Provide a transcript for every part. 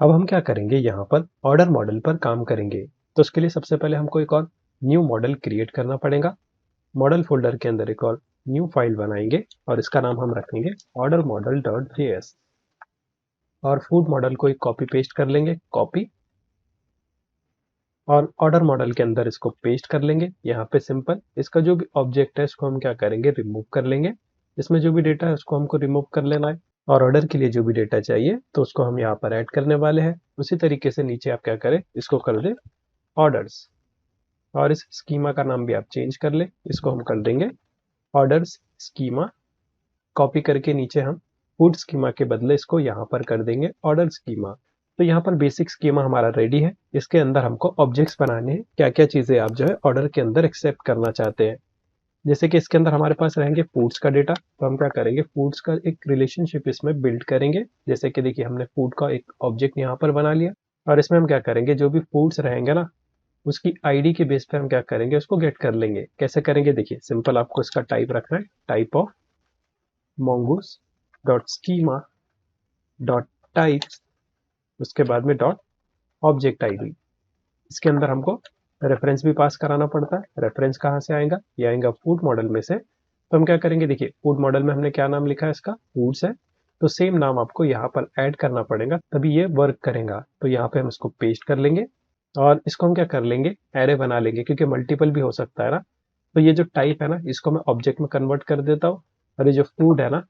अब हम क्या करेंगे, यहाँ पर ऑर्डर मॉडल पर काम करेंगे। तो उसके लिए सबसे पहले हमको एक और न्यू मॉडल क्रिएट करना पड़ेगा। मॉडल फोल्डर के अंदर एक और न्यू फाइल बनाएंगे और इसका नाम हम रखेंगे ऑर्डर मॉडल डॉट जेएस। और फूड मॉडल को एक कॉपी पेस्ट कर लेंगे, कॉपी, और ऑर्डर मॉडल के अंदर इसको पेस्ट कर लेंगे। यहाँ पे सिंपल इसका जो भी ऑब्जेक्ट है इसको हम क्या करेंगे, रिमूव कर लेंगे। इसमें जो भी डेटा है उसको हमको रिमूव कर लेना है, और ऑर्डर के लिए जो भी डेटा चाहिए तो उसको हम यहाँ पर ऐड करने वाले हैं। उसी तरीके से नीचे आप क्या करें, इसको कर दें ऑर्डर्स, और इस स्कीमा का नाम भी आप चेंज कर ले, इसको हम कर देंगे ऑर्डर्स स्कीमा। कॉपी करके नीचे हम फूड स्कीमा के बदले इसको यहाँ पर कर देंगे ऑर्डर स्कीमा। तो यहाँ पर बेसिक स्कीमा हमारा रेडी है। इसके अंदर हमको ऑब्जेक्ट्स बनाने हैं, क्या क्या चीजें आप जो है ऑर्डर के अंदर एक्सेप्ट करना चाहते हैं। जैसे कि इसके अंदर हमारे पास रहेंगे फूड्स का डेटा, तो हम क्या करेंगे, फूड्स का एक रिलेशनशिप इसमें बिल्ड करेंगे। जैसे कि देखिए हमने फूड का एक ऑब्जेक्ट यहाँ पर बना लिया, और इसमें हम क्या करेंगे, जो भी फूड्स रहेंगे ना उसकी आईडी के बेस पे हम क्या करेंगे, उसको गेट कर लेंगे। कैसे करेंगे, देखिए सिंपल आपको इसका टाइप रखना है, type of mongoose dot schema dot types, उसके बाद में डॉट ऑब्जेक्ट आईडी। इसके अंदर हमको रेफरेंस भी पास कराना पड़ता है। रेफरेंस कहाँ से आएगा, ये आएगा फूड मॉडल में से। तो हम क्या करेंगे, देखिए फूड मॉडल में हमने क्या नाम लिखा है, इसका फूड्स है, तो सेम नाम आपको यहाँ पर ऐड करना पड़ेगा, तभी ये वर्क करेगा। तो यहाँ पे हम इसको पेस्ट कर लेंगे, और इसको हम क्या कर लेंगे, एरे बना लेंगे, क्योंकि मल्टीपल भी हो सकता है ना। तो ये जो टाइप है ना इसको मैं ऑब्जेक्ट में कन्वर्ट कर देता हूँ, और ये जो फूड है ना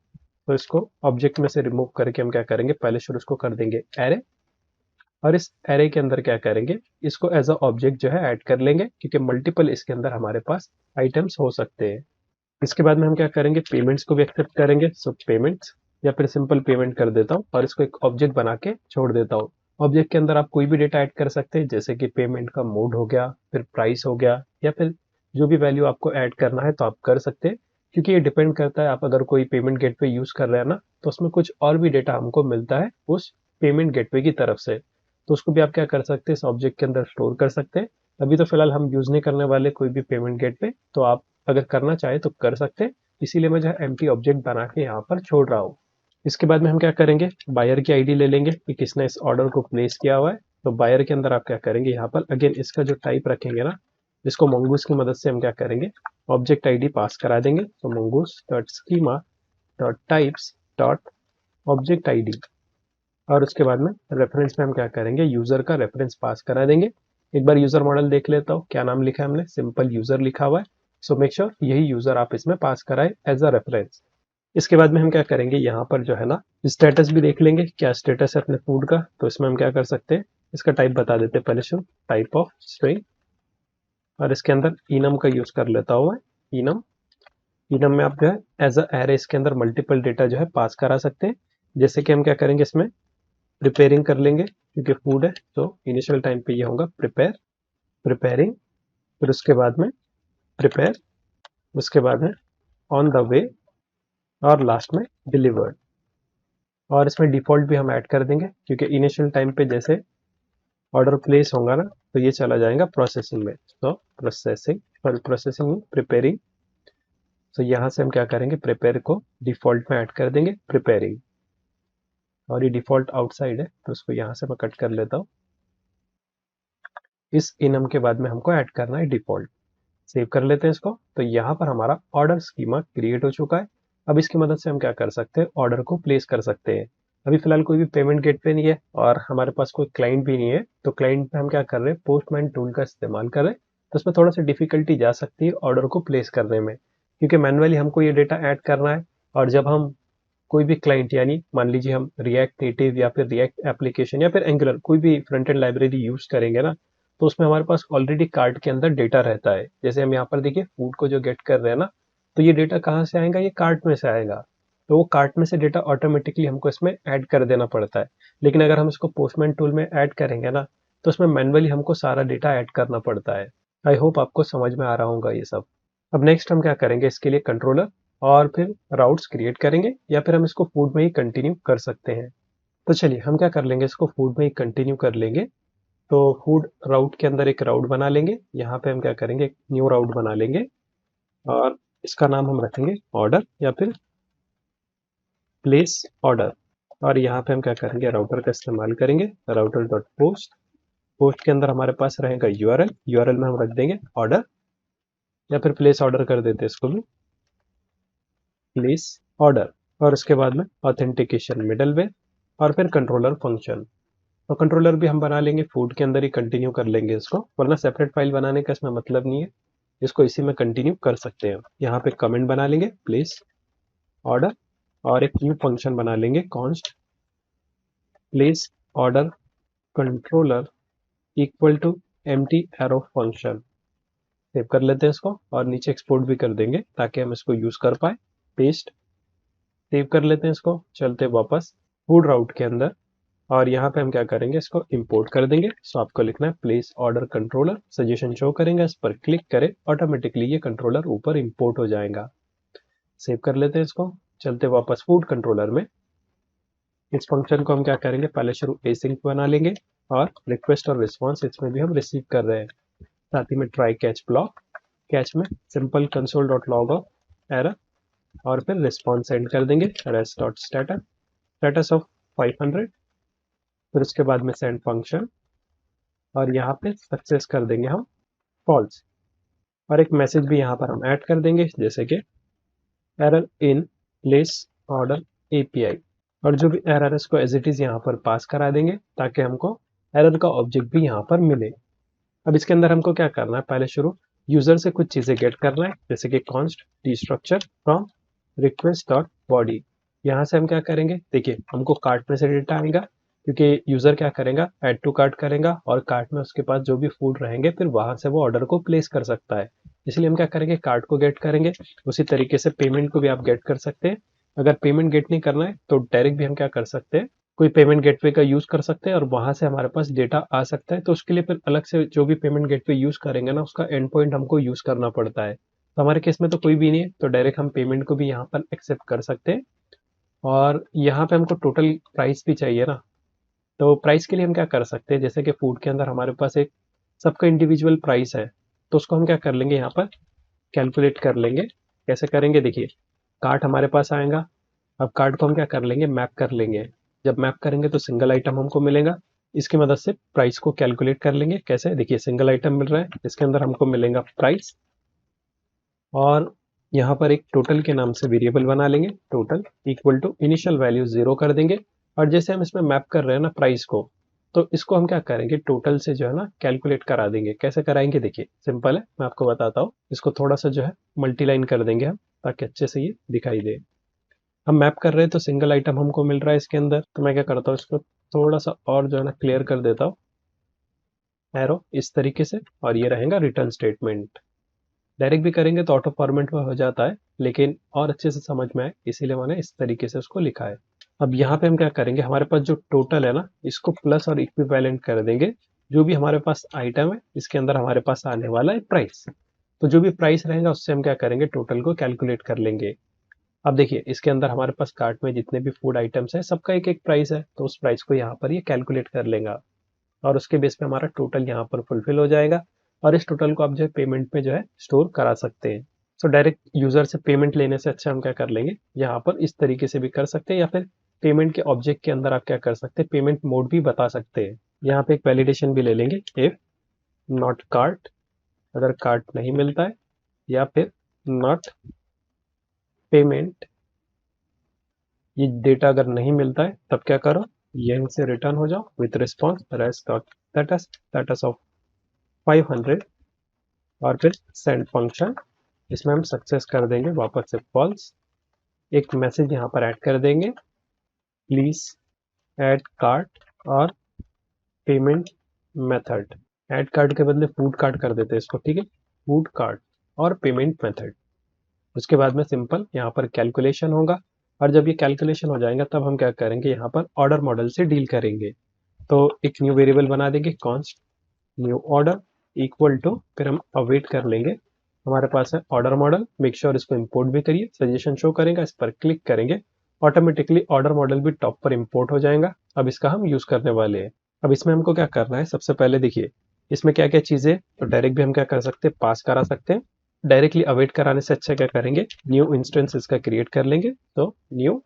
तो इसको ऑब्जेक्ट में से रिमूव करके हम क्या करेंगे, पहले शुरू इसको कर देंगे एरे, और इस एरे के अंदर क्या करेंगे, इसको एज अ ऑब्जेक्ट जो है ऐड कर लेंगे, क्योंकि मल्टीपल इसके अंदर हमारे पास आइटम्स हो सकते हैं। इसके बाद में हम क्या करेंगे, पेमेंट्स को भी एक्सेप्ट करेंगे। सो पेमेंट्स, या फिर सिंपल पेमेंट कर देता हूँ, और इसको एक ऑब्जेक्ट बना के छोड़ देता हूँ। ऑब्जेक्ट के अंदर आप कोई भी डेटा ऐड कर सकते हैं, जैसे कि पेमेंट का मोड हो गया, फिर प्राइस हो गया, या फिर जो भी वैल्यू आपको ऐड करना है तो आप कर सकते हैं। क्योंकि ये डिपेंड करता है, आप अगर कोई पेमेंट गेटवे यूज कर रहे हैं ना तो उसमें कुछ और भी डेटा हमको मिलता है उस पेमेंट गेटवे की तरफ से, तो उसको भी आप क्या कर सकते हैं, इस ऑब्जेक्ट के अंदर स्टोर कर सकते हैं। अभी तो फिलहाल हम यूज नहीं करने वाले कोई भी पेमेंट गेटवे, तो आप अगर करना चाहे तो कर सकते हैं। इसीलिए मैं जो है एम्प्टी ऑब्जेक्ट बना के यहाँ पर छोड़ रहा हूँ। इसके बाद में हम क्या करेंगे, बायर की आईडी ले लेंगे कि किसने इस ऑर्डर को प्लेस किया हुआ है। तो बायर के अंदर आप क्या करेंगे, यहाँ पर अगेन इसका जो टाइप रखेंगे ना, इसको मंगूस की मदद से हम क्या करेंगे, ऑब्जेक्ट आईडी पास करा देंगे। तो mongoose dot schema dot types dot object ID, और उसके बाद में रेफरेंस में हम क्या करेंगे, यूजर का रेफरेंस पास करा देंगे। एक बार यूजर मॉडल देख लेता हूँ, क्या नाम लिखा है हमने, सिंपल यूजर लिखा हुआ है। सो मेक श्योर यही यूजर आप इसमें पास कराए एज अ रेफरेंस। इसके बाद में हम क्या करेंगे, यहाँ पर जो है ना स्टेटस भी देख लेंगे, क्या स्टेटस है अपने फूड का। तो इसमें हम क्या कर सकते हैं, इसका टाइप बता देते हैं पहले शुरू, टाइप ऑफ स्ट्रिंग, और इसके अंदर इनम का यूज कर लेता हूँ मैं, इनम। इनम में आप जो है एज अ एरे इसके अंदर मल्टीपल डेटा जो है पास करा सकते हैं। जैसे कि हम क्या करेंगे, इसमें प्रिपेयरिंग कर लेंगे, क्योंकि फूड है तो इनिशियल टाइम पे ये होगा प्रिपेयर, प्रिपेयरिंग, फिर उसके बाद में प्रिपेयर, उसके बाद में ऑन द वे, और लास्ट में डिलीवर्ड। और इसमें डिफॉल्ट भी हम ऐड कर देंगे, क्योंकि इनिशियल टाइम पे जैसे ऑर्डर प्लेस होगा ना तो ये चला जाएगा प्रोसेसिंग में। तो प्रोसेसिंग, सॉरी प्रोसेसिंग, प्रिपेयरिंग। तो यहाँ से हम क्या करेंगे, प्रिपेयर को डिफॉल्ट में ऐड कर देंगे प्रिपेयरिंग, और ये डिफॉल्ट आउटसाइड है तो उसको यहाँ से मैं कट कर लेता हूँ। इस इनम के बाद में हमको ऐड करना है डिफॉल्ट। सेव कर लेते हैं इसको। तो यहाँ पर हमारा ऑर्डर स्कीमा क्रिएट हो चुका है। अब इसकी मदद से हम क्या कर सकते हैं, ऑर्डर को प्लेस कर सकते हैं। अभी फिलहाल कोई भी पेमेंट गेटवे नहीं है और हमारे पास कोई क्लाइंट भी नहीं है, तो क्लाइंट पे हम क्या कर रहे हैं, पोस्टमैन टूल का इस्तेमाल कर रहे हैं। तो उसमें थोड़ा सा डिफिकल्टी जा सकती है ऑर्डर को प्लेस करने में, क्योंकि मैनुअली हमको ये डेटा ऐड करना है। और जब हम कोई भी क्लाइंट, यानी मान लीजिए हम रिएक्ट नेटिव या फिर रिएक्ट एप्लीकेशन या फिर एंगुलर कोई भी फ्रंट एंड लाइब्रेरी यूज करेंगे ना, तो उसमें हमारे पास ऑलरेडी कार्ट के अंदर डेटा रहता है। जैसे हम यहाँ पर देखिए फूड को जो गेट कर रहे हैं ना, तो ये डेटा कहाँ से आएगा, ये कार्ट में से आएगा। तो वो कार्ट में से डेटा ऑटोमेटिकली हमको इसमें ऐड कर देना पड़ता है। लेकिन अगर हम इसको पोस्टमैन टूल में ऐड करेंगे ना, तो उसमें मैनुअली हमको सारा डेटा ऐड करना पड़ता है। आई होप आपको समझ में आ रहा होगा ये सब। अब नेक्स्ट हम क्या करेंगे, इसके लिए कंट्रोलर और फिर राउट्स क्रिएट करेंगे, या फिर हम इसको फूड में ही कंटिन्यू कर सकते हैं। तो चलिए हम क्या कर लेंगे, इसको फूड में ही कंटिन्यू कर लेंगे। तो फूड राउट के अंदर एक राउट बना लेंगे। यहाँ पे हम क्या करेंगे, एक न्यू राउट बना लेंगे, और इसका नाम हम रखेंगे ऑर्डर या फिर प्लेस ऑर्डर। और यहाँ पे हम क्या करेंगे, राउटर का इस्तेमाल करेंगे, राउटर डॉट पोस्ट। पोस्ट के अंदर हमारे पास रहेगा यूआरएल, यूआरएल में हम रख देंगे ऑर्डर, या फिर प्लेस ऑर्डर कर देते हैं इसको भी, प्लेस ऑर्डर। और उसके बाद में ऑथेंटिकेशन मिडलवेयर, और फिर कंट्रोलर फंक्शन। और कंट्रोलर भी हम बना लेंगे, फूड के अंदर ही कंटिन्यू कर लेंगे इसको, वरना सेपरेट फाइल बनाने का इसमें मतलब नहीं है, इसको इसी में कंटिन्यू कर सकते हैं। यहाँ पे कमेंट बना लेंगे प्लेस ऑर्डर, और एक न्यू फंक्शन बना लेंगे const place order controller equal to empty arrow function. Save कर लेते हैं इसको, और नीचे एक्सपोर्ट भी कर देंगे ताकि हम इसको यूज कर पाए। पेस्ट, सेव कर लेते हैं इसको, चलते वापस फूड राउट के अंदर, और यहाँ पे हम क्या करेंगे, इसको इंपोर्ट कर देंगे। सो आपको लिखना है place order controller, suggestion show करेंगे, इस पर क्लिक करें, ऑटोमेटिकली ये कंट्रोलर ऊपर इंपोर्ट हो जाएगा। सेव कर लेते हैं इसको, चलते वापस फूड कंट्रोलर में। इस फंक्शन को हम क्या करेंगे, पहले शुरू एसिंक बना लेंगे, और रिक्वेस्ट और रिस्पॉन्स इसमें भी हम रिसीव कर रहे हैं। साथ ही में ट्राई कैच ब्लॉक, कैच में simple console dot log of error, और फिर रिस्पॉन्स सेंड कर देंगे rest dot status, status of 500। फिर उसके बाद में सेंड फंक्शन, और यहाँ पे सक्सेस कर देंगे हम फॉल्स, और एक मैसेज भी यहाँ पर हम ऐड कर देंगे, जैसे कि error in place order API. और जो भी एरर है इसको एज इट इज यहाँ पर पास करा देंगे, ताकि हमको एरर का ऑब्जेक्ट भी यहाँ पर मिले। अब इसके अंदर हमको क्या करना है, पहले शुरू यूजर से कुछ चीजें गेट करना है, जैसे कि const D structure from request dot body. यहाँ से हम क्या करेंगे, देखिए हमको कार्ट में से डेटा आएगा, क्योंकि यूजर क्या करेगा, ऐड टू कार्ट करेगा, और कार्ट में उसके पास जो भी फूड रहेंगे फिर वहां से वो ऑर्डर को प्लेस कर सकता है। इसलिए हम क्या करेंगे, कार्ट को गेट करेंगे। उसी तरीके से पेमेंट को भी आप गेट कर सकते हैं। अगर पेमेंट गेट नहीं करना है तो डायरेक्ट भी हम क्या कर सकते हैं, कोई पेमेंट गेटवे का यूज कर सकते हैं, और वहां से हमारे पास डेटा आ सकता है। तो उसके लिए फिर अलग से जो भी पेमेंट गेटवे यूज करेंगे ना, उसका एंड पॉइंट हमको यूज करना पड़ता है। तो हमारे केस में तो कोई भी नहीं है, तो डायरेक्ट हम पेमेंट को भी यहाँ पर एक्सेप्ट कर सकते हैं। और यहाँ पे हमको टोटल प्राइस भी चाहिए ना, तो प्राइस के लिए हम क्या कर सकते हैं, जैसे कि फूड के अंदर हमारे पास एक सबका इंडिविजुअल प्राइस है, तो उसको हम क्या कर लेंगे, यहाँ पर कैलकुलेट कर लेंगे। कैसे करेंगे, देखिए कार्ट हमारे पास आएगा। अब कार्ट को हम क्या कर लेंगे, मैप कर लेंगे। जब मैप करेंगे तो सिंगल आइटम हमको मिलेगा, इसकी मदद से प्राइस को कैलकुलेट कर लेंगे। कैसे, देखिए सिंगल आइटम मिल रहा है, इसके अंदर हमको मिलेगा प्राइस, और यहाँ पर एक टोटल के नाम से वेरिएबल बना लेंगे, total equal to initial value 0 कर देंगे। और जैसे हम इसमें मैप कर रहे हैं ना प्राइस को, तो इसको हम क्या करेंगे, टोटल से जो है ना कैलकुलेट करा देंगे। कैसे कराएंगे, देखिए सिंपल है, मैं आपको बताता हूँ। इसको थोड़ा सा जो है मल्टीलाइन कर देंगे हम, ताकि अच्छे से ये दिखाई दे। हम मैप कर रहे हैं तो सिंगल आइटम हमको मिल रहा है इसके अंदर, तो मैं क्या करता हूँ, इसको थोड़ा सा और जो है ना क्लियर कर देता हूँ, एरो इस तरीके से, और ये रहेगा रिटर्न स्टेटमेंट। डायरेक्ट भी करेंगे तो ऑटो फॉर्मेट में हो जाता है, लेकिन और अच्छे से समझ में आए इसीलिए मैंने इस तरीके से उसको लिखा है। अब यहाँ पे हम क्या करेंगे, हमारे पास जो टोटल है ना, इसको प्लस और इक्विवेलेंट कर देंगे। जो भी हमारे पास आइटम है इसके अंदर हमारे पास आने वाला है प्राइस, तो जो भी प्राइस रहेगा उससे हम क्या करेंगे, टोटल को कैलकुलेट कर लेंगे। अब देखिए इसके अंदर हमारे पास कार्ट में जितने भी फूड आइटम्स है, सबका एक एक प्राइस है, तो उस प्राइस को यहाँ पर ये कैलकुलेट कर लेगा, और उसके बेस पे हमारा टोटल यहाँ पर फुलफिल हो जाएगा। और इस टोटल को आप जो है पेमेंट में जो है स्टोर करा सकते हैं। सो डायरेक्ट यूजर से पेमेंट लेने से अच्छा हम क्या कर लेंगे, यहाँ पर इस तरीके से भी कर सकते हैं, या फिर पेमेंट के ऑब्जेक्ट के अंदर आप क्या कर सकते हैं, पेमेंट मोड भी बता सकते हैं। यहाँ पे एक वैलिडेशन भी ले लेंगे, इफ नॉट कार्ट, अगर कार्ट नहीं मिलता है, या फिर नॉट पेमेंट, ये डेटा अगर नहीं मिलता है तब क्या करो, यहीं से रिटर्न हो जाओ with response rest dot status, status of 500, और फिर सेंड फंक्शन। इसमें हम सक्सेस कर देंगे वापस से फॉल्स। एक मैसेज यहाँ पर ऐड कर देंगे, प्लीज ऐड कार्ट और पेमेंट मेथड। ऐड कार्ट के बदले फूड कार्ट कर देते हैं इसको, ठीक है, फूड कार्ट और पेमेंट मेथड। उसके बाद में सिंपल यहाँ पर कैलकुलेशन होगा, और जब ये कैलकुलेशन हो जाएगा तब हम क्या करेंगे, यहाँ पर ऑर्डर मॉडल से डील करेंगे। तो एक न्यू वेरिएबल बना देंगे, const new order equal to, फिर हम अवेट कर लेंगे, हमारे पास है ऑर्डर मॉडल। मेक श्योर इसको इंपोर्ट भी करिए, सजेशन शो करेगा, इस पर क्लिक करेंगे, ऑटोमेटिकली ऑर्डर मॉडल भी टॉप पर इंपोर्ट हो जाएगा। अब इसका हम यूज करने वाले हैं। अब इसमें हमको क्या करना है, सबसे पहले देखिए इसमें क्या क्या चीजें, तो डायरेक्ट भी हम क्या कर सकते हैं, पास करा सकते हैं। डायरेक्टली अवेट कराने से अच्छा क्या करेंगे, न्यू इंस्टेंस इसका क्रिएट कर लेंगे, तो न्यू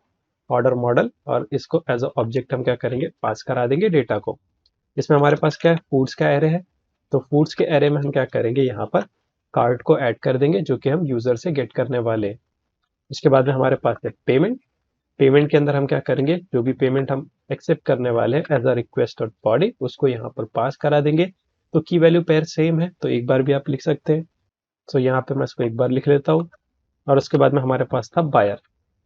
ऑर्डर मॉडल, और इसको एज अ ऑब्जेक्ट हम क्या करेंगे, पास करा देंगे डेटा को। इसमें हमारे पास क्या है, फूड्स का एरे है, तो फूड्स के एरे में हम क्या करेंगे, यहाँ पर कार्ड को ऐड कर देंगे जो कि हम यूजर से गेट करने वाले हैं। उसके बाद में हमारे पास है पेमेंट। पेमेंट के अंदर हम क्या करेंगे, जो भी पेमेंट हम एक्सेप्ट करने वाले हैं एज अ रिक्वेस्ट और बॉडी, उसको यहाँ पर पास करा देंगे। तो की वैल्यू पेयर सेम है, तो एक बार भी आप लिख सकते हैं। तो यहाँ पे मैं इसको एक बार लिख लेता हूँ। और उसके बाद में हमारे पास था बायर।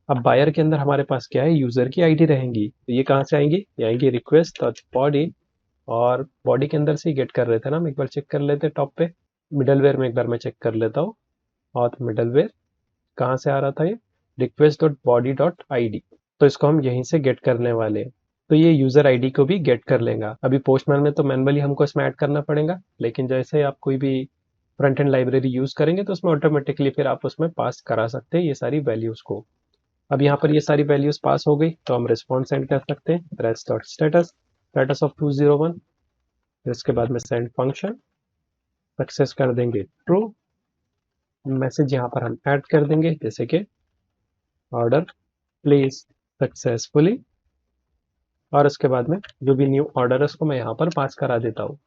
अब बायर के अंदर हमारे पास क्या है, यूजर की आईडी रहेंगी। तो ये कहाँ से आएंगी, ये आएंगी रिक्वेस्ट और बॉडी, और बॉडी के अंदर से ही गेट कर रहे थे ना, हम एक बार चेक कर लेते हैं टॉप पे मिडलवेयर में, एक बार मैं चेक कर लेता हूँ। और मिडलवेयर कहाँ से आ रहा था, ये request dot body dot I D, तो इसको हम यहीं से गेट करने वाले हैं। तो ये यूजर आईडी को भी गेट कर लेगा। अभी पोस्टमैन में तो मैनुअली हमको इसमें ऐड करना पड़ेगा, लेकिन जैसे ही आप कोई भी फ्रंट एंड लाइब्रेरी यूज करेंगे तो उसमें ऑटोमेटिकली फिर आप उसमें पास करा सकते हैं ये सारी वैल्यूज को। अब यहाँ पर ये सारी वैल्यूज पास हो गई, तो हम रिस्पॉन्स सेंड कर सकते हैं, rest dot status, status of 201। फिर उसके बाद में सेंड फंक्शन, सक्सेस कर देंगे ट्रू। मैसेज यहाँ पर हम ऐड कर देंगे, जैसे कि ऑर्डर प्लेस सक्सेसफुली, और उसके बाद में जो भी न्यू ऑर्डर है उसको मैं यहाँ पर पास करा देता हूँ।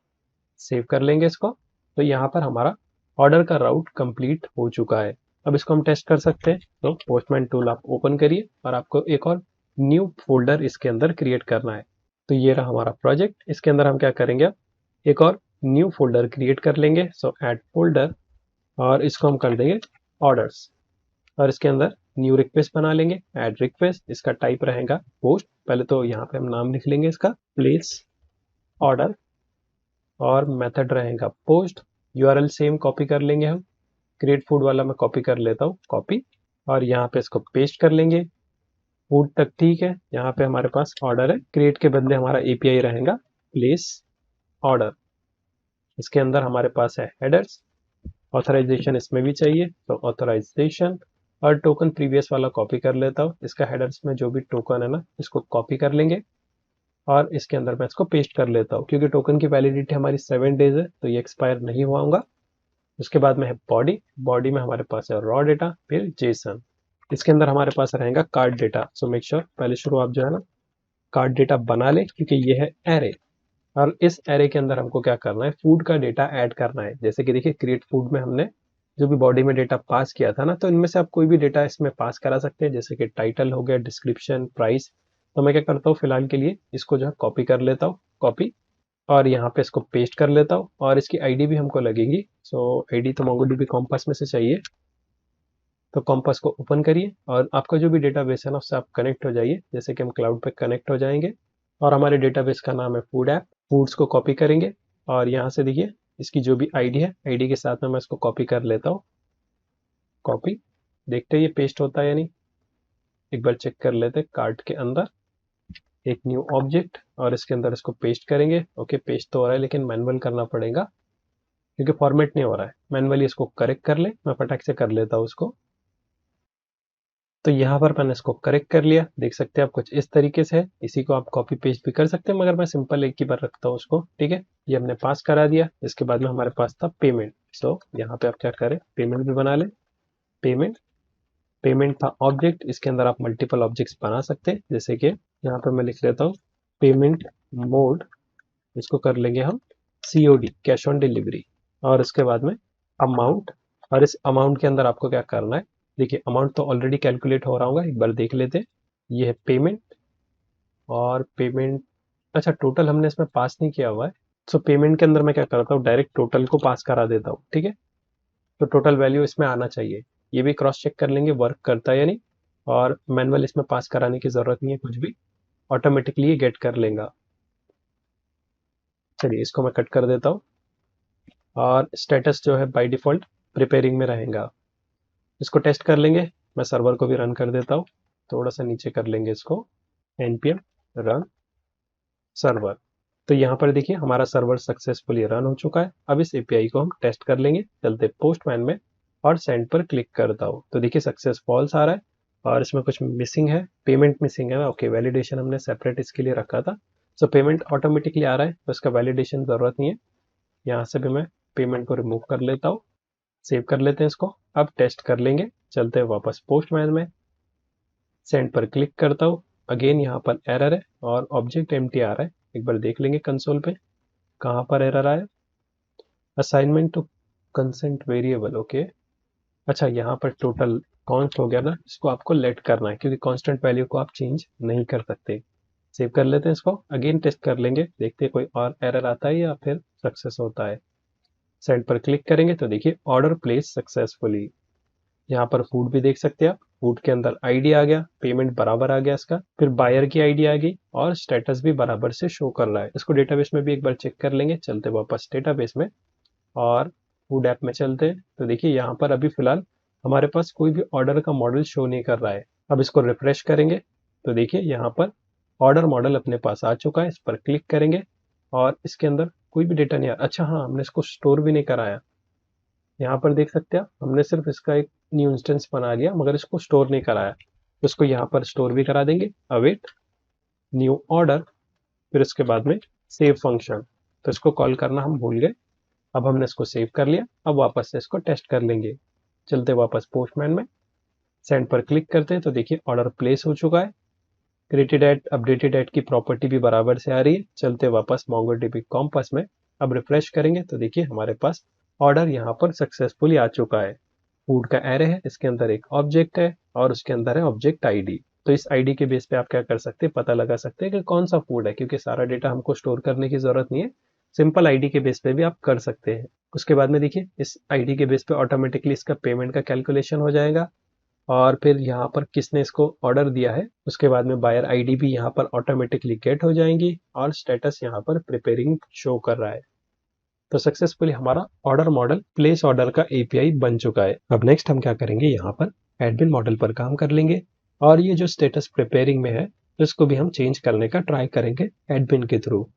सेव कर लेंगे इसको। तो यहाँ पर हमारा ऑर्डर का राउट कंप्लीट हो चुका है। अब इसको हम टेस्ट कर सकते हैं। तो पोस्टमैन टूल आप ओपन करिए, और आपको एक और न्यू फोल्डर इसके अंदर क्रिएट करना है। तो ये रहा हमारा प्रोजेक्ट। इसके अंदर हम क्या करेंगे, अब एक और न्यू फोल्डर क्रिएट कर लेंगे। सो ऐड फोल्डर, और इसको हम कर देंगे ऑर्डर्स, और इसके अंदर न्यू रिक्वेस्ट बना लेंगे, ऐड रिक्वेस्ट। इसका टाइप रहेगा पोस्ट। पहले तो यहाँ पे हम नाम लिख लेंगे इसका, प्लेस ऑर्डर, और मेथड रहेगा पोस्ट। यूआरएल सेम कॉपी कर लेंगे हम, क्रिएट फूड वाला मैं कॉपी कर लेता हूँ, कॉपी, और यहाँ पे इसको पेस्ट कर लेंगे। फूड तक ठीक है, यहाँ पे हमारे पास ऑर्डर है, क्रिएट के बदले हमारा एपीआई रहेगा प्लेस ऑर्डर। इसके अंदर हमारे पास है हेडर्स, ऑथराइजेशन इसमें भी चाहिए, तो ऑथराइजेशन, और टोकन प्रीवियस वाला कॉपी कर लेता हूँ। इसका हेडर्स में जो भी टोकन है ना, इसको कॉपी कर लेंगे, और इसके अंदर मैं इसको पेस्ट कर लेता हूँ, क्योंकि टोकन की वैलिडिटी हमारी 7 डेज है, तो ये एक्सपायर नहीं हुआ होगा। उसके बाद में है बॉडी। बॉडी में हमारे पास है रॉ डेटा, फिर जेसन। इसके अंदर हमारे पास रहेगा card data. So make sure पहले शुरू आप जो है ना कार्ड डेटा बना ले, क्योंकि ये है एरे, और इस एरे के अंदर हमको क्या करना है, फूड का डेटा ऐड करना है। जैसे कि देखिए क्रिएट फूड में हमने जो भी बॉडी में डेटा पास किया था ना, तो इनमें से आप कोई भी डेटा इसमें पास करा सकते हैं, जैसे कि टाइटल हो गया, डिस्क्रिप्शन, प्राइस। तो मैं क्या करता हूँ, फिलहाल के लिए इसको जो है कॉपी कर लेता हूँ, कॉपी, और यहाँ पे इसको पेस्ट कर लेता हूँ, और इसकी आईडी भी हमको लगेगी। सो आईडी तो मोंगोडीबी कॉम्पास में से चाहिए। तो कॉम्पास को ओपन करिए, और आपका जो भी डेटाबेस है ना उससे आप कनेक्ट हो जाइए। जैसे कि हम क्लाउड पे कनेक्ट हो जाएंगे, और हमारे डेटाबेस का नाम है फूड ऐप। फूड्स को कॉपी करेंगे, और यहाँ से देखिए इसकी जो भी आईडी है, आईडी के साथ में मैं इसको कॉपी कर लेता हूँ, कॉपी। देखते हैं ये पेस्ट होता है या नहीं, एक बार चेक कर लेते हैं। कार्ट के अंदर एक न्यू ऑब्जेक्ट, और इसके अंदर इसको पेस्ट करेंगे। ओके, पेस्ट तो हो रहा है, लेकिन मैनुअल करना पड़ेगा, क्योंकि फॉर्मेट नहीं हो रहा है। मैनुअली इसको करेक्ट कर ले, मैं फटाक से कर लेता हूँ उसको। तो यहाँ पर मैंने इसको करेक्ट कर लिया, देख सकते हैं आप कुछ इस तरीके से है। इसी को आप कॉपी पेस्ट भी कर सकते हैं, मगर मैं सिंपल एक ही बार रखता हूँ उसको, ठीक है। ये हमने पास करा दिया। इसके बाद में हमारे पास था पेमेंट। सो यहाँ पे आप क्या करें, पेमेंट भी बना ले, पेमेंट। पेमेंट था ऑब्जेक्ट, इसके अंदर आप मल्टीपल ऑब्जेक्ट्स बना सकते हैं, जैसे कि यहाँ पे मैं लिख लेता हूँ पेमेंट मोड। इसको कर लेंगे हम सीओडी, कैश ऑन डिलीवरी, और उसके बाद में अमाउंट। और इस अमाउंट के अंदर आपको क्या करना है, देखिए अमाउंट तो ऑलरेडी कैलकुलेट हो रहा होगा, एक बार देख लेते हैं। ये है पेमेंट, और पेमेंट, अच्छा टोटल हमने इसमें पास नहीं किया हुआ है। सो पेमेंट के अंदर मैं क्या करता हूँ, डायरेक्ट टोटल को पास करा देता हूँ, ठीक है। तो टोटल वैल्यू इसमें आना चाहिए। ये भी क्रॉस चेक कर लेंगे वर्क करता है या नहीं, और मैनुअल इसमें पास कराने की जरूरत नहीं है कुछ भी, ऑटोमेटिकली ये गेट कर लेगा। चलिए इसको मैं कट कर देता हूँ, और स्टेटस जो है बाय डिफॉल्ट प्रिपेयरिंग में रहेगा। इसको टेस्ट कर लेंगे। मैं सर्वर को भी रन कर देता हूँ, थोड़ा सा नीचे कर लेंगे इसको, npm रन सर्वर। तो यहाँ पर देखिए हमारा सर्वर सक्सेसफुली रन हो चुका है। अब इस एपीआई को हम टेस्ट कर लेंगे। चलते पोस्टमैन में, और सेंड पर क्लिक करता हूँ, तो देखिए सक्सेस फॉल्स आ रहा है, और इसमें कुछ मिसिंग है, पेमेंट मिसिंग है। ओके, वैलिडेशन हमने सेपरेट इसके लिए रखा था। सो पेमेंट ऑटोमेटिकली आ रहा है, तो इसका वैलिडेशन जरूरत नहीं है। यहाँ से भी मैं पेमेंट को रिमूव कर लेता हूँ, सेव कर लेते हैं इसको। अब टेस्ट कर लेंगे। चलते हैं वापस पोस्टमैन में, सेंड पर क्लिक करता हूँ, अगेन यहाँ पर एरर है और ऑब्जेक्ट एम्प्टी आ रहा है। एक बार देख लेंगे कंसोल पे कहाँ पर एरर आया। Assignment to constant variable, okay. अच्छा, यहाँ पर टोटल कॉन्स्ट हो गया ना, इसको आपको लेट करना है क्योंकि कांस्टेंट वैल्यू को आप चेंज नहीं कर सकते। सेव कर लेते हैं इसको, अगेन टेस्ट कर लेंगे, देखते हैं कोई और एरर आता है या फिर सक्सेस होता है। सेंड पर क्लिक करेंगे तो देखिए ऑर्डर प्लेस सक्सेसफुली। यहाँ पर फूड भी देख सकते हैं आप, फूड के अंदर आईडी आ गया, पेमेंट बराबर आ गया इसका, फिर बायर की आईडी आ गई और स्टेटस भी बराबर से शो कर रहा है। इसको डेटाबेस में भी एक बार चेक कर लेंगे। चलते वापस डेटाबेस में और फूड ऐप में चलते हैं तो देखिए यहाँ पर अभी फिलहाल हमारे पास कोई भी ऑर्डर का मॉडल शो नहीं कर रहा है। अब इसको रिफ्रेश करेंगे तो देखिए यहाँ पर ऑर्डर मॉडल अपने पास आ चुका है। इस पर क्लिक करेंगे और इसके अंदर कोई भी डेटा नहीं आ। अच्छा हाँ, हमने इसको स्टोर भी नहीं कराया। यहाँ पर देख सकते हैं आप, हमने सिर्फ इसका एक न्यू इंस्टेंस बना लिया मगर इसको स्टोर नहीं कराया। तो इसको यहाँ पर स्टोर भी करा देंगे, अवेट न्यू ऑर्डर, फिर उसके बाद में सेव फंक्शन। तो इसको कॉल करना हम भूल गए। अब हमने इसको सेव कर लिया, अब वापस से इसको टेस्ट कर लेंगे। चलते वापस पोस्टमैन में, सेंड पर क्लिक करते हैं तो देखिए ऑर्डर प्लेस हो चुका है। क्रिएटेड एट अपडेटेड एट की प्रॉपर्टी भी बराबर से आ रही है। चलते वापस मोंगोडीबी कॉम्पस में, अब रिफ्रेश करेंगे तो देखिए हमारे पास ऑर्डर यहाँ पर सक्सेसफुली आ चुका है। फूड का एरे है, इसके अंदर एक ऑब्जेक्ट है और उसके अंदर है ऑब्जेक्ट आईडी। तो इस आईडी के बेस पे आप क्या कर सकते हैं, पता लगा सकते हैं कि कौन सा फूड है, क्योंकि सारा डेटा हमको स्टोर करने की जरूरत नहीं है। सिंपल आईडी के बेस पे भी आप कर सकते हैं। उसके बाद में देखिए इस आईडी के बेस पे ऑटोमेटिकली इसका पेमेंट का कैलकुलेशन हो जाएगा और फिर यहाँ पर किसने इसको ऑर्डर दिया है, उसके बाद में बायर आईडी भी यहाँ पर ऑटोमेटिकली गेट हो जाएंगी और स्टेटस यहाँ पर प्रिपेयरिंग शो कर रहा है। तो सक्सेसफुली हमारा ऑर्डर मॉडल प्लेस ऑर्डर का एपीआई बन चुका है। अब नेक्स्ट हम क्या करेंगे, यहाँ पर एडमिन मॉडल पर काम कर लेंगे और ये जो स्टेटस प्रिपेयरिंग में है इसको भी हम चेंज करने का ट्राई करेंगे एडमिन के थ्रू।